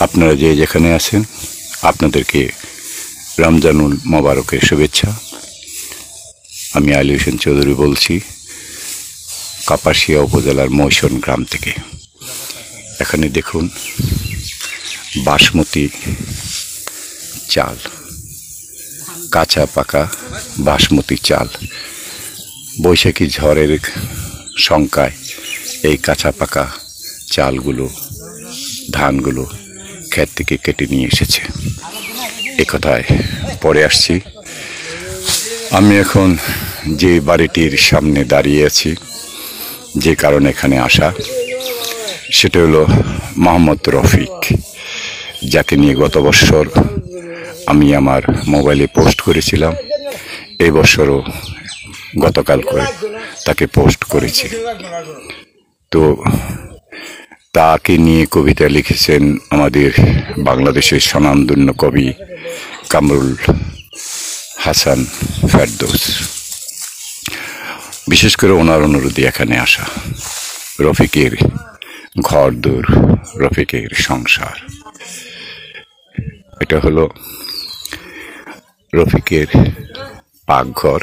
আপনারা যে যেখানে আছেন আপনাদেরকে রমজানুল মোবারকের শুভেচ্ছা। আমি আলী হোসেন চৌধুরী বলছি কাপাসিয়া উপজেলার মৈশন গ্রাম থেকে। এখানে দেখুন বাসমতি চাল, কাঁচা পাকা বাসমতি চাল। বৈশাখী ঝড়ের শঙ্কায় এই কাঁচা পাকা চালগুলো, ধানগুলো ক্ষেত থেকে কেটে নিয়ে এসেছে। এ কথায় পরে আসছি। আমি এখন যে বাড়িটির সামনে দাঁড়িয়ে আছি, যে কারণে এখানে আসা, সেটা হলো মোহাম্মদ রফিক, যাকে নিয়ে গত বছর আমি আমার মোবাইলে পোস্ট করেছিলাম। এই বছরও গতকাল করে তাকে পোস্ট করেছি। তো তাকে নিয়ে কবিতা লিখেছেন আমাদের বাংলাদেশের স্বনামধন্য কবি কামরুল হাসান ফেরদৌস। বিশেষ করে ওনার অনুরোধে এখানে আসা। রফিকের ঘর দূর, রফিকের সংসার। এটা হলো রফিকের পাকঘর।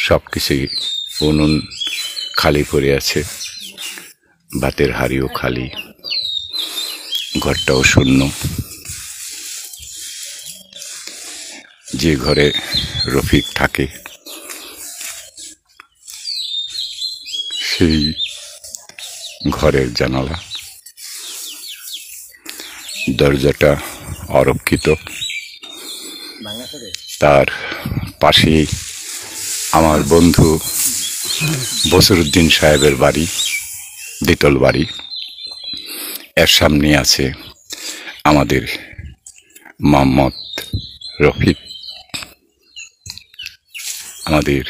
সব কিছুই উনুন খালি পড়ে আছে, ভাতের হাঁড়িও খালি, ঘরটাও শূন্য। যে ঘরে রফিক থাকে সেই ঘরের জানালা দরজাটা অরক্ষিত। তার পাশেই আমার বন্ধু বসিরউদ্দিন সাহেবের বাড়ি, দ্বিতল বাড়ি। এর সামনে আছে আমাদের মোহাম্মদ রফিক, আমাদের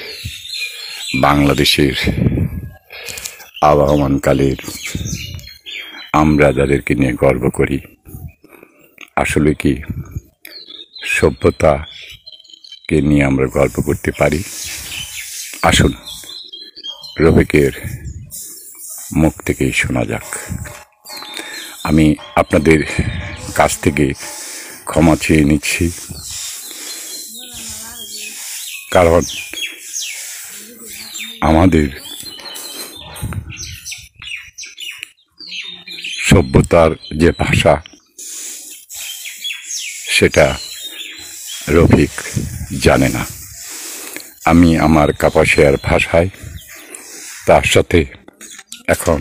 বাংলাদেশের আবহমানকালের আমরা যাদেরকে নিয়ে গর্ব করি। আসলে কি সভ্যতাকে নিয়ে আমরা গর্ব করতে পারি? আসুন রফিকের মুখ থেকেই শোনা যাক। আমি আপনাদের কাছ থেকে ক্ষমা চেয়ে নিচ্ছি, কারণ আমাদের সভ্যতার যে ভাষা সেটা রফিক জানে না। আমি আমার কাপাসিয়ার ভাষায় তার সাথে এখন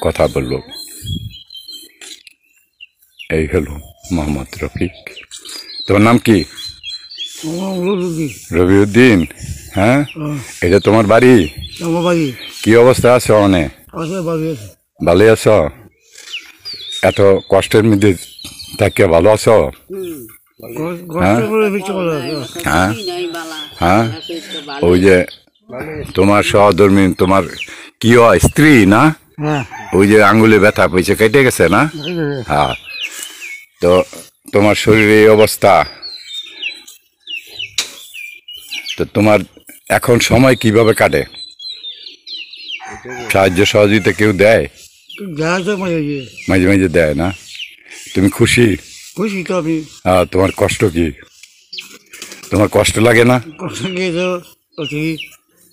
কথা বলব। এই হলো মোহাম্মদ রফিক। তোমার নাম কি? রবিউদ্দিন। হ্যাঁ, এটা তোমার বাড়ি? কি অবস্থা আছো? অনেক ভালো আছো? এত কষ্টের মধ্যে থাকে ভালো আছো? হ্যাঁ হ্যাঁ, ওই যে তোমার সহধর্মী, তোমার কি হয়, স্ত্রী না? ওই যে আঙ্গুলে ব্যথা পেয়েছে, কেটে গেছে না? হ্যাঁ। তো তোমার শরীরে এই অবস্থা, তো তোমার এখন সময় কিভাবে কাটে? সাহায্য সহযোগিতা কেউ দেয়? মাঝে মাঝে দেয় না? তুমি খুশি? খুশি তো আমি। হ্যাঁ। তোমার কষ্ট কি? তোমার কষ্ট লাগে না?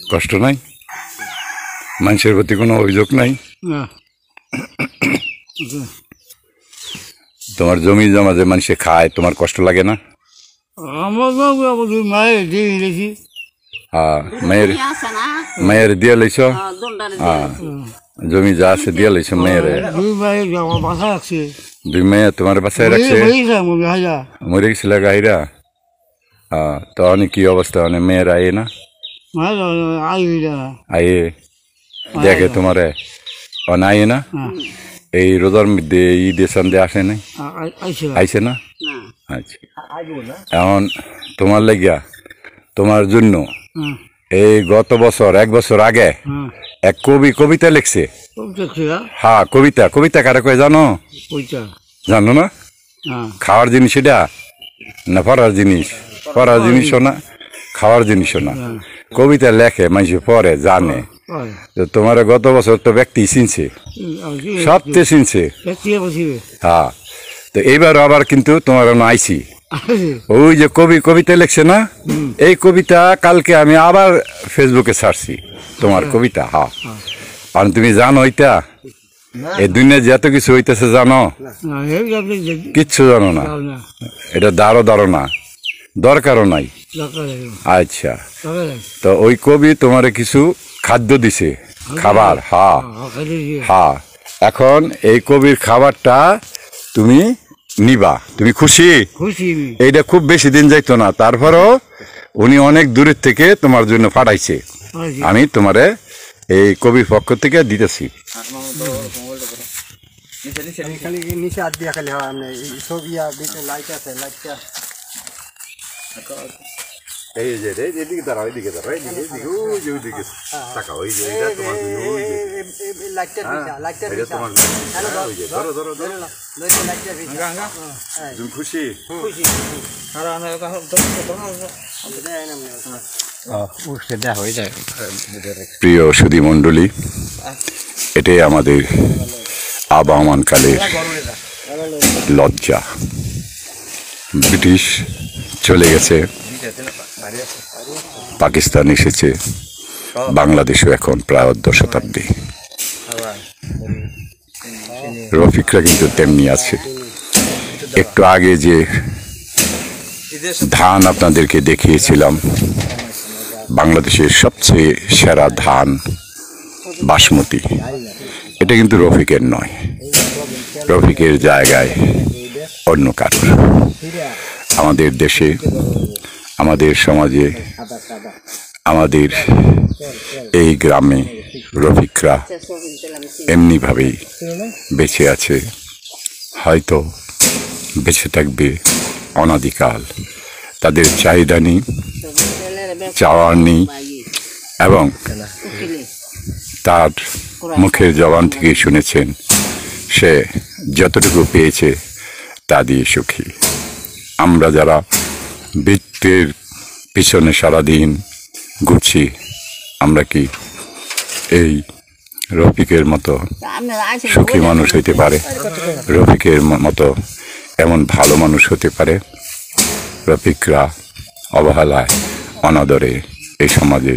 কষ্ট নাই? মানুষের প্রতি কোনো অভিযোগ নাই? তোমার জমি জমা যে মানুষে খায়, তোমার কষ্ট লাগে না? মেয়ের দিয়ে লইছ? জমি যা আছে দিয়ে লইছ মেয়ের? দুই মেয়ে তোমার বাসায় রাখছে? মরে গেছিল গাহিরা? তো অনেক কি অবস্থা, অনেক মেয়ের আয়ে না? আয়ে দেখে তোমারে অনায়ে না? এই রোজার মধ্যে ঈদের সন্ধে আসে নাই? আইসে না? আচ্ছা। এখন তোমার লাগিয়া, তোমার জন্য এই গত বছর, এক বছর আগে এক কবি কবিতা লিখছে। হ্যাঁ, কবিতা। কবিতা কারা কয় জানো? জানো না? খাওয়ার জিনিস এটা না পড়ার জিনিস? পড়ার জিনিসও না, খাওয়ার জিনিসও না। কবিতা লেখে, মানুষ পড়ে, জানে। তো তোমার গত বছর তো ব্যক্তি চিনছে, সবতে চিনছে। হ্যাঁ, তো এইবার আবার কিন্তু তোমার আইছি, ওই যে কবিতা লিখছে না, এই কবিতা কালকে আমি আবার ফেসবুকে ছাড়ছি তোমার কবিতা। হ্যাঁ, আর তুমি জানো এটা এই দুনিয়া যত কিছু হইতেছে জানো? কিচ্ছু জানো না, এটা দাঁড়ো না, দরকারও নাই। আচ্ছা, তো ওই কবি তোমার কিছু খাদ্য দিছে, খাবার। হ্যাঁ হ্যাঁ, এখন এই কবির খাবারটা তুমি নিবা, তুমি খুশি? এইটা খুব বেশি দিন যাইতো না, তারপরও উনি অনেক দূরের থেকে তোমার জন্য পাঠাইছে, আমি তোমারে এই কবির পক্ষ থেকে দিতেছি। এই যে এদিকে দাঁড়াও, এদিকে দাঁড়াও, ওইদিকে তাকাও, ওই যে এটা তোমার জন্য, ওই যে এটা তোমার জন্য, ওই যে ধরো ধরো ধরো, তুমি খুশি? প্রিয় সুধী মণ্ডলী, এটাই আমাদের আবহমান কালের লজ্জা। ব্রিটিশ চলে গেছে, পাকিস্তান এসেছে, বাংলাদেশও এখন প্রায় 10 শতাব্দী। রফিকরা কিন্তু তেমনি আছে। একটু আগে যে ধান আপনাদেরকে দেখিয়েছিলাম, বাংলাদেশের সবচেয়ে সেরা ধান বাসমতি, এটা কিন্তু রফিকের নয়, রফিকের জায়গায় অন্য কারোর। আমাদের দেশে, আমাদের সমাজে, আমাদের এই গ্রামে রফিকরা এমনিভাবেই বেঁচে আছে, হয়তো বেঁচে থাকবে অনাদিকাল। তাদের চাহিদা নেই, চাওয়ার নেই, এবং তার মুখের জবান থেকে শুনেছেন সে যতটুকু পেয়েছে তা দিয়ে সুখী। আমরা যারা বৃত্তের পিছনে সারাদিন ঘুরছি, আমরা কি এই রফিকের মতো সুখী মানুষ হইতে পারে? রফিকের মতো এমন ভালো মানুষ হতে পারে? রফিকরা অবহেলায়, অনাদরে এই সমাজে